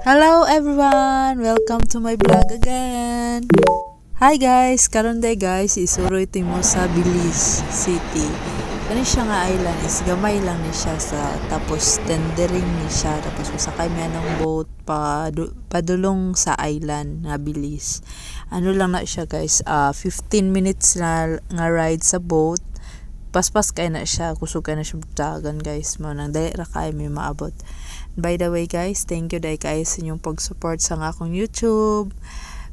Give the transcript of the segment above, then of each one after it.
Hello everyone! Welcome to my vlog again! Hi guys! Karon day guys, isuroy mo sa Belize City. Kani siya nga island is gamay lang ni siya tapos tendering ni siya tapos masakay mi ng boat padulong sa island nga Belize. Ano lang na siya guys, 15 minutes na nga ride sa boat. Paspas kay na siya, kusog kay na siya butagan guys, mo nang dali ra kay mi maabot. By the way guys, thank you dahil kayo sa inyong pag-support sa akong YouTube.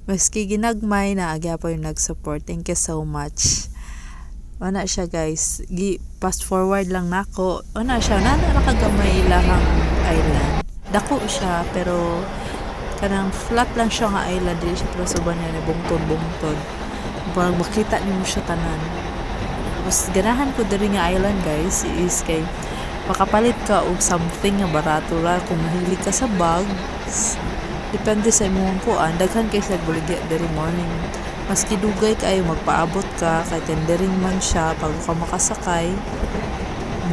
Maski ginagmay na agya pa yung nag-support. Thank you so much. Wala siya guys. Fast forward lang nako. Wala siya. Nakagamay ilahang island. Dako siya pero kanang flat lang siya nga island. Dili siya pero suban niya bungtod. Parang makita niyo siya tanan. Mas ganahan ko diri nga island guys is kay makapalit ka og something nga barato ra kung mahilig ka sa bags. Depende sa imong kuan, daghan kay sa buligya diri morning. Maski dugay kayo magpaabot ka kay tendering man siya pag ka makasakay.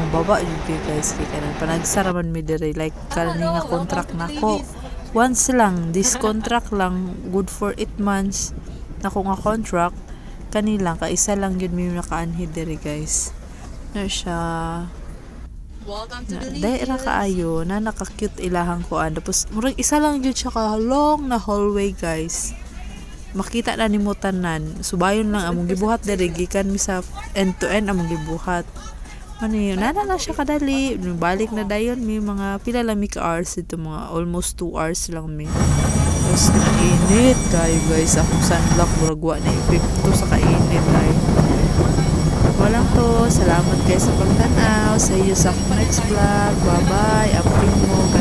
Mababa jud guys kay kanan panagsaraman mi diri like kani nga contract nako. Once lang, this contract lang good for 8 months. Nako nga contract kani lang kaisa lang yun mi nakaanhi diri guys. Na siya welcome to the Daira kaayo na naka-cute ilahang kuan. Tapos murag isa lang jud siya ka long na hallway guys. Makita na nimo tanan. Subayon lang among gibuhat diri gikan mi sa end to end among gibuhat. Ano yun? Nana na siya kadali. Balik na dayon mi mga pila lang mi ka hours ito mga almost 2 hours lang mi. Tapos init kayo guys. Akong sunblock murag wa na epekto sa kainit ay. Walang to. Salamat guys sa pagtanaw. Sa iyo sa next vlog. Bye bye. Apring mo.